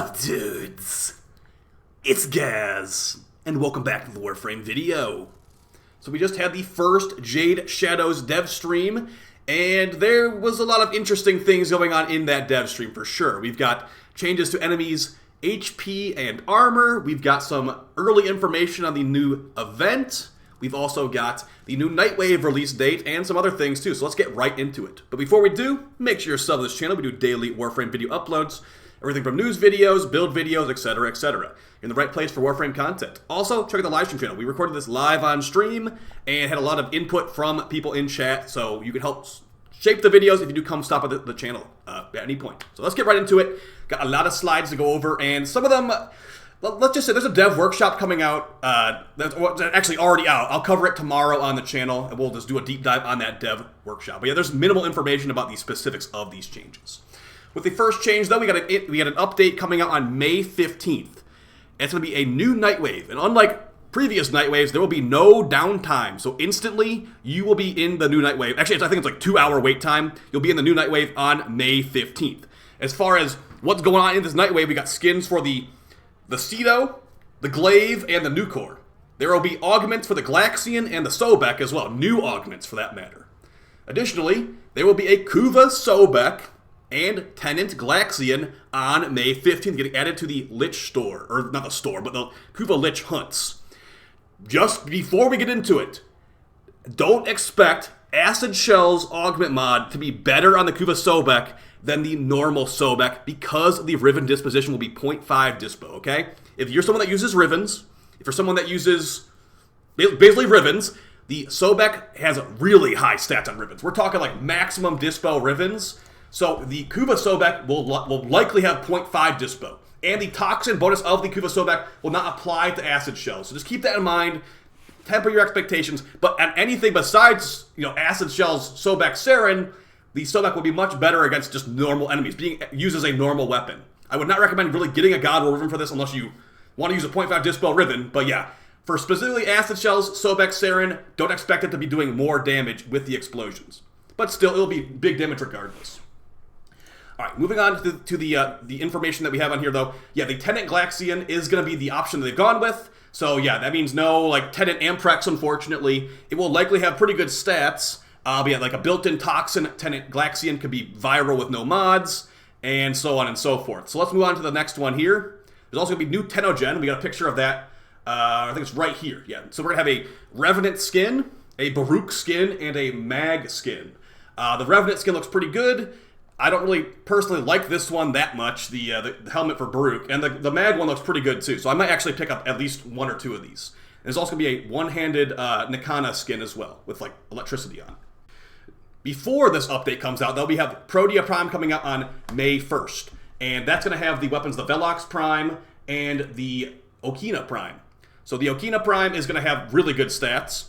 up, dudes? It's Gaz, and welcome back to the Warframe video. So we just had the first Jade Shadows dev stream, and there was a lot of interesting things going on in that dev stream for sure. We've got changes to enemies' HP and armor. We've got some early information on the new event. We've also got the new Nightwave release date and some other things too, so let's get right into it. But before we do, make sure you're subbed to this channel. We do daily Warframe video uploads, everything from news videos, build videos, etc., etc. You're in the right place for Warframe content. Also, check out the live stream channel. We recorded this live on stream and had a lot of input from people in chat, so you can help shape the videos if you do come stop at the channel at any point. So let's get right into it. Got a lot of slides to go over, and some of them, let's just say there's a dev workshop coming out that's actually already out. I'll cover it tomorrow on the channel, and we'll just do a deep dive on that dev workshop. But yeah, there's minimal information about the specifics of these changes. With the first change, though, we got an update coming out on May 15th. It's going to be a new Nightwave, and unlike previous Nightwaves, there will be no downtime. So instantly, you will be in the new Nightwave. Actually, I think it's like 2-hour wait time. You'll be in the new Nightwave on May 15th. As far as what's going on in this Nightwave, we got skins for the Cedo, the Glaive, and the Nucor. There will be augments for the Glaxion and the Sobek as well. New augments, for that matter. Additionally, there will be a KUVA Sobek and TENET GLAXION on May 15th, getting added to the Lich store. Or not the store, but the KUVA Lich hunts. Just before we get into it, don't expect Acid Shell's augment mod to be better on the KUVA Sobek than the normal Sobek, because the Riven disposition will be 0.5 dispo, okay? If you're someone that uses Rivens, if you're someone that uses basically Rivens, the Sobek has really high stats on Rivens. We're talking like maximum dispo Rivens. So the KUVA Sobek will likely have 0.5 dispo. And the toxin bonus of the KUVA Sobek will not apply to Acid Shell. So just keep that in mind. Temper your expectations. But on anything besides, Acid Shell's Sobek Saren, the Sobek will be much better against just normal enemies, being used as a normal weapon. I would not recommend really getting a God War Riven for this unless you want to use a 0.5 Dispel Riven, but yeah. For specifically Acid Shell's Sobek Saren, don't expect it to be doing more damage with the explosions. But still, it'll be big damage regardless. Alright, moving on to the information that we have on here though. Yeah, the TENET GLAXION is going to be the option that they've gone with. So yeah, that means no TENET Amprex, unfortunately. It will likely have pretty good stats. But yeah, like a built-in toxin, TENET GLAXION could be viral with no mods, and so on and so forth. So let's move on to the next one here. There's also going to be new Tenogen. We got a picture of that. I think it's right here. Yeah. So we're going to have a Revenant skin, a Baruch skin, and a Mag skin. The Revenant skin looks pretty good. I don't really personally like this one that much, the helmet for Baruch. And the Mag one looks pretty good too. So I might actually pick up at least one or two of these. And there's also going to be a one-handed Nikana skin as well, with like electricity on. Before this update comes out, though, we have Protea Prime coming out on May 1st. And that's going to have the weapons, the Velox Prime and the Okina Prime. So the Okina Prime is going to have really good stats.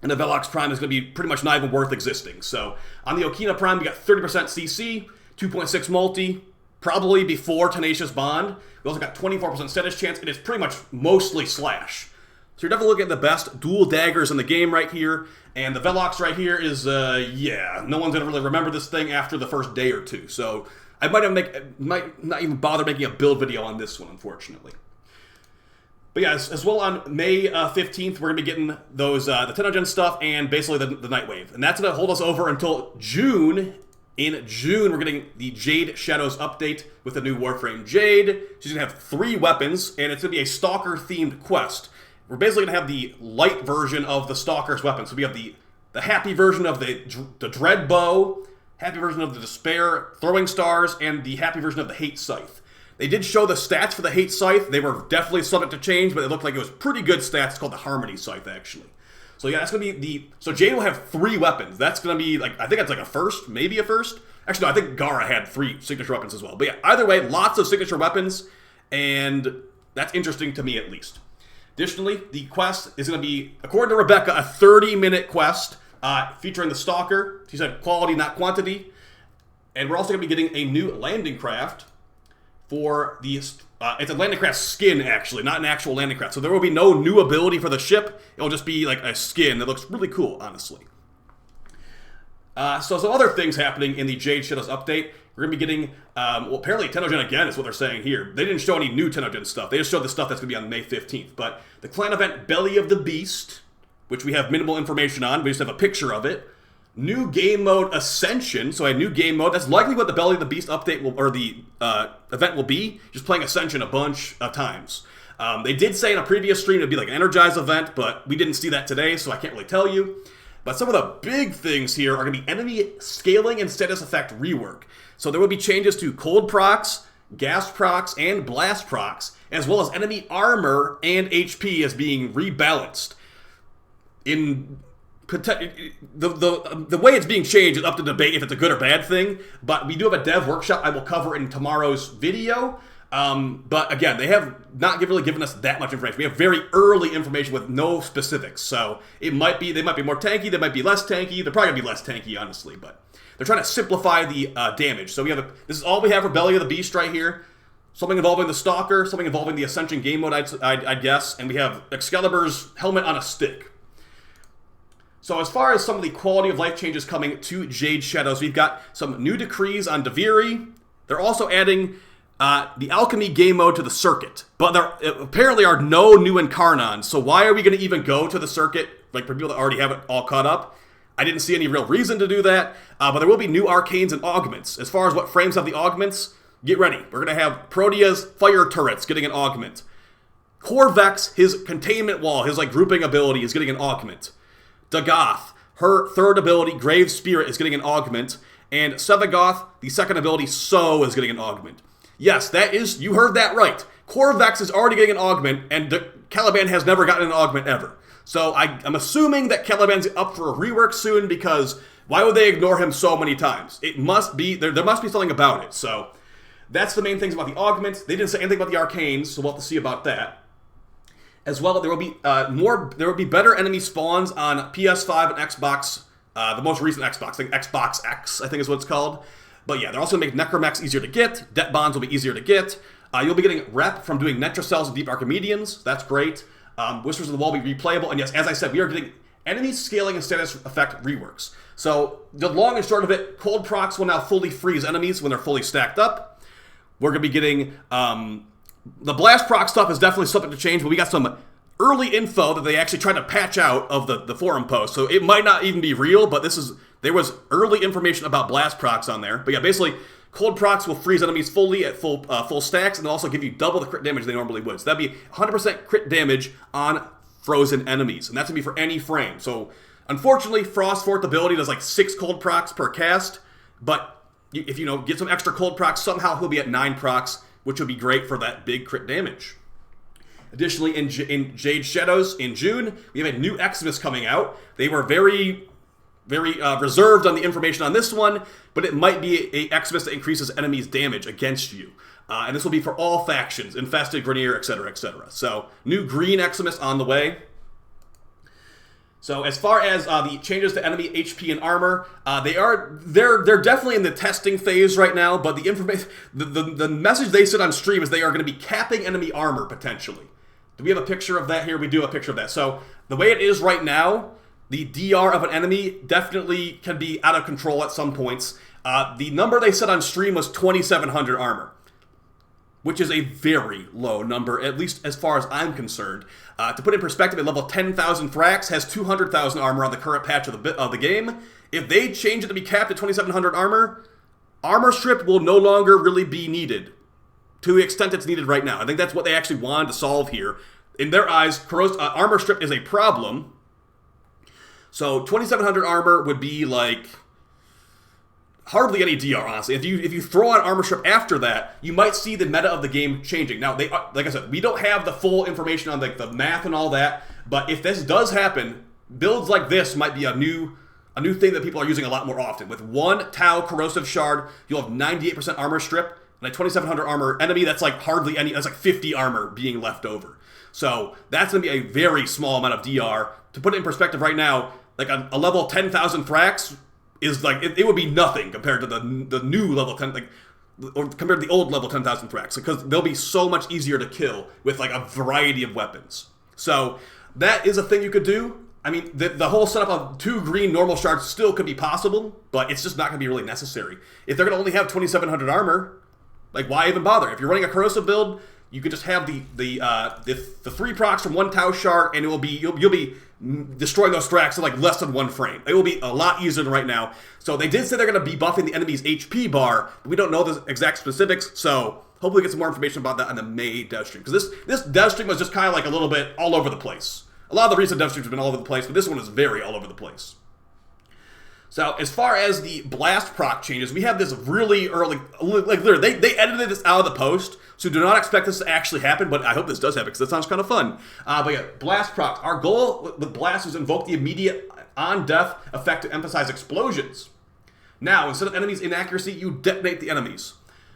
And the Velox Prime is going to be pretty much not even worth existing. So on the Okina Prime, we got 30% CC, 2.6 multi, probably before Tenacious Bond. We also got 24% status chance, and it's pretty much mostly slash. So you're definitely looking at the best dual daggers in the game right here. And the Velox right here is, yeah, no one's going to really remember this thing after the first day or two. So I might not even bother making a build video on this one, unfortunately. But yeah, as well on May 15th, we're going to be getting those, the Tenogen stuff and basically the Nightwave. And that's going to hold us over until June. In June, we're getting the Jade Shadows update with the new Warframe Jade. She's going to have 3 weapons, and it's going to be a Stalker-themed quest. We're basically going to have the light version of the Stalker's weapon. So we have the happy version of the Dread Bow, happy version of the Despair Throwing Stars, and the happy version of the Hate Scythe. They did show the stats for the Hate Scythe. They were definitely subject to change, but it looked like it was pretty good stats. It's called the Harmony Scythe, actually. So yeah, that's going to be so Jade will have 3 weapons. That's going to be, I think that's like a first, maybe a first. Actually, no, I think Gara had 3 signature weapons as well. But yeah, either way, lots of signature weapons, and that's interesting to me at least. Additionally, the quest is going to be, according to Rebecca, a 30-minute quest featuring the Stalker. She said quality, not quantity. And we're also going to be getting a new landing craft for the... it's a landing craft skin, actually, not an actual landing craft. So there will be no new ability for the ship. It'll just be like a skin that looks really cool, honestly. So some other things happening in the Jade Shadows update. We're going to be getting, well, apparently Tenogen again is what they're saying here. They didn't show any new Tenogen stuff. They just showed the stuff that's going to be on May 15th. But the clan event Belly of the Beast, which we have minimal information on. We just have a picture of it. New game mode Ascension, so a new game mode. That's likely what the Belly of the Beast update will, or the event will be. Just playing Ascension a bunch of times. They did say in a previous stream it'd be like an Energize event, but we didn't see that today, so I can't really tell you. But some of the big things here are going to be enemy scaling and status effect rework. So there will be changes to cold procs, gas procs, and blast procs, as well as enemy armor and HP as being rebalanced. In the way it's being changed is up to debate if it's a good or bad thing, but we do have a dev workshop I will cover in tomorrow's video. But again, they have not really given us that much information. We have very early information with no specifics. So they might be more tanky, they might be less tanky. They're probably gonna be less tanky, honestly, but they're trying to simplify the damage. So this is all we have for Belly of the Beast right here. Something involving the Stalker, something involving the Ascension game mode, I'd guess, and we have Excalibur's helmet on a stick. So as far as some of the quality of life changes coming to Jade Shadows, we've got some new decrees on Deviri. They're also adding the Alchemy game mode to the circuit, but there apparently are no new Incarnons, so why are we going to even go to the circuit, like for people that already have it all caught up? I didn't see any real reason to do that, but there will be new Arcanes and Augments. As far as what frames have the Augments, get ready. We're going to have Protea's Fire Turrets getting an Augment. Corvex, his Containment Wall, his like grouping ability is getting an Augment. Dagoth, her third ability, Grave Spirit, is getting an Augment, and Sevagoth, the second ability, So, is getting an Augment. Yes, you heard that right. Corvex is already getting an Augment, and Caliban has never gotten an Augment ever. So I'm assuming that Caliban's up for a rework soon, because why would they ignore him so many times? It must be, there must be something about it. So that's the main things about the Augments. They didn't say anything about the Arcanes, so we'll have to see about that. As well, there will be better enemy spawns on PS5 and Xbox, the most recent Xbox, I think Xbox X, I think is what it's called. But yeah, they're also going to make Necromechs easier to get. Det Bonds will be easier to get. You'll be getting rep from doing Netrocells and Deep Archimedians. That's great. Whispers of the Wall will be replayable. And yes, as I said, we are getting enemy scaling and status effect reworks. So the long and short of it, cold procs will now fully freeze enemies when they're fully stacked up. We're going to be getting... the blast proc stuff is definitely something to change, but we got some early info that they actually tried to patch out of the forum post. So it might not even be real, but there was early information about blast procs on there. But yeah, basically, cold procs will freeze enemies fully at full stacks, and they'll also give you double the crit damage they normally would. So that'd be 100% crit damage on frozen enemies, and that's going to be for any frame. So unfortunately, Frost Fourth ability does like 6 cold procs per cast, but if you get some extra cold procs, somehow he'll be at 9 procs, which would be great for that big crit damage. Additionally, in Jade Shadows in June, we have a new Xmas coming out. They were very reserved on the information on this one, but it might be a Xmas that increases enemies' damage against you. And this will be for all factions, Infested, Grenier, etc., etc. So, new green Xmas on the way. So, as far as the changes to enemy HP and armor, they're definitely in the testing phase right now, but the information, the message they said on stream is they are going to be capping enemy armor, potentially. Do we have a picture of that here? We do have a picture of that. So, the way it is right now, the DR of an enemy definitely can be out of control at some points. The number they said on stream was 2,700 armor, which is a very low number, at least as far as I'm concerned. To put in perspective, at level 10,000 Thrax has 200,000 armor on the current patch of the game. If they change it to be capped at 2,700 armor strip will no longer really be needed to the extent it's needed right now. I think that's what they actually wanted to solve here. In their eyes, armor strip is a problem. So 2,700 armor would be like hardly any DR, honestly. If you throw on armor strip after that, you might see the meta of the game changing. Now, like I said, we don't have the full information on the math and all that, but if this does happen, builds like this might be a new thing that people are using a lot more often. With 1 Tau Corrosive Shard, you'll have 98% armor strip, and a 2,700 armor enemy, that's like hardly any, that's like 50 armor being left over. So that's going to be a very small amount of DR. To put it in perspective right now, like a level 10,000 Thrax is like, it would be nothing compared to the new level 10, like, or compared to the old level 10,000 Thrax, because they'll be so much easier to kill with like a variety of weapons. So that is a thing you could do. I mean, the whole setup of 2 green normal shards still could be possible, but it's just not going to be really necessary. If they're going to only have 2,700 armor, like, why even bother? If you're running a corrosive build, you could just have the 3 procs from 1 Tau shard, and it will be you'll be destroying those stacks in like less than 1 frame. It will be a lot easier than right now. So they did say they're going to be buffing the enemy's HP bar, but we don't know the exact specifics. So hopefully we get some more information about that on the May dev stream, because this dev stream was just kind of like a little bit all over the place. A lot of the recent dev streams have been all over the place, but this one is very all over the place. So as far as the blast proc changes, we have this really early, like literally, they edited this out of the post, so do not expect this to actually happen, but I hope this does happen, because that sounds kind of fun. But yeah, blast procs. Our goal with blast is invoke the immediate on-death effect to emphasize explosions. Now, instead of enemies' inaccuracy, you detonate the enemies.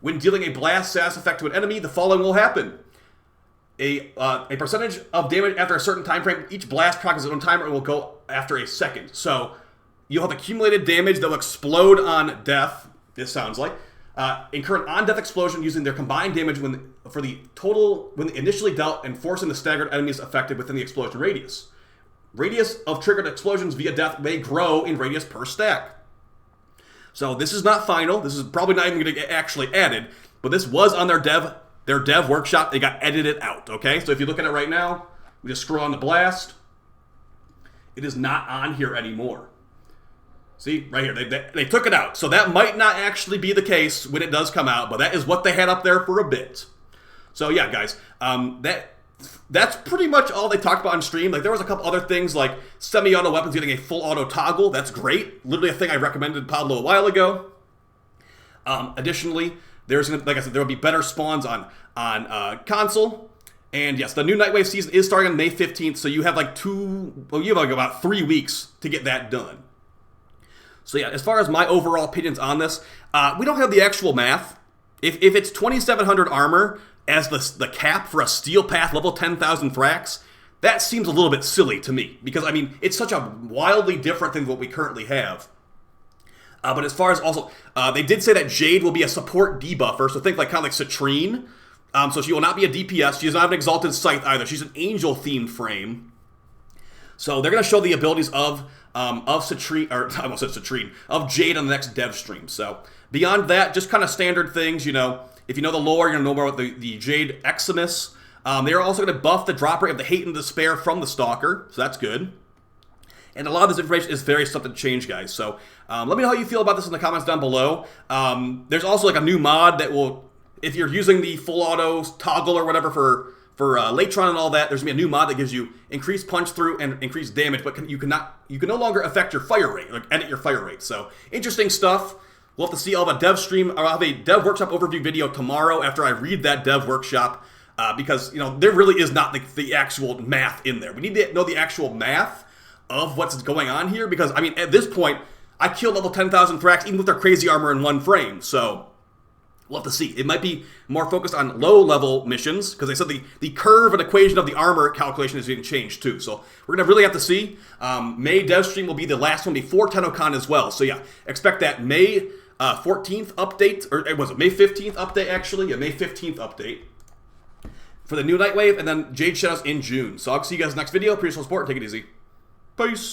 When dealing a blast status effect to an enemy, the following will happen. A percentage of damage after a certain time frame. Each blast proc is its own timer and will go after a second. So you'll have accumulated damage that will explode on death, this sounds like. Incur an on-death explosion using their combined damage when initially dealt and forcing the staggered enemies affected within the explosion radius. Radius of triggered explosions via death may grow in radius per stack. So this is not final. This is probably not even going to get actually added, but this was on their dev workshop. They got edited out, okay? So if you look at it right now, we just scroll on the blast. It is not on here anymore. See, right here, they took it out. So that might not actually be the case when it does come out, but that is what they had up there for a bit. So yeah, guys, that's pretty much all they talked about on stream. Like, there was a couple other things, like semi-auto weapons getting a full auto toggle. That's great. Literally a thing I recommended Pablo a while ago. Additionally, there's, like I said, there will be better spawns on console. And yes, the new Nightwave season is starting on May 15th, so you have like about 3 weeks to get that done. So yeah, as far as my overall opinions on this, we don't have the actual math. If it's 2,700 armor as the cap for a steel path level 10,000 thrax, that seems a little bit silly to me. Because, I mean, it's such a wildly different thing than what we currently have. But as far as also, they did say that Jade will be a support debuffer, so think like kind of like Citrine. So she will not be a DPS. She does not have an Exalted Scythe either. She's an Angel-themed frame. So they're going to show the abilities of Citrine, or I almost said Citrine, of Jade on the next dev stream. So beyond that, just kind of standard things, you know. If you know the lore, you're going to know more about the Jade Eximus. They are also going to buff the drop rate of the Hate and Despair from the Stalker, so that's good. And a lot of this information is very subject to change, guys. So let me know how you feel about this in the comments down below. There's also like a new mod that will, if you're using the full auto toggle or whatever for Latron and all that, there's going to be a new mod that gives you increased punch through and increased damage, but you can no longer affect your fire rate, like edit your fire rate. So interesting stuff. We'll have to see. I'll have a dev stream, or I'll have a dev workshop overview video tomorrow after I read that dev workshop, because, you know, there really is not the actual math in there. We need to know the actual math of what's going on here, because, I mean, at this point, I killed level 10,000 thrax even with their crazy armor in 1 frame, so we'll have to see. It might be more focused on low-level missions, because they said the curve and equation of the armor calculation is being changed too. So we're going to really have to see. May dev stream will be the last one before TennoCon as well. So yeah, expect that May 14th update, or it was a May 15th update actually. Yeah, May 15th update for the new Nightwave, and then Jade Shadows in June. So I'll see you guys next video. Appreciate the support. Take it easy. Peace.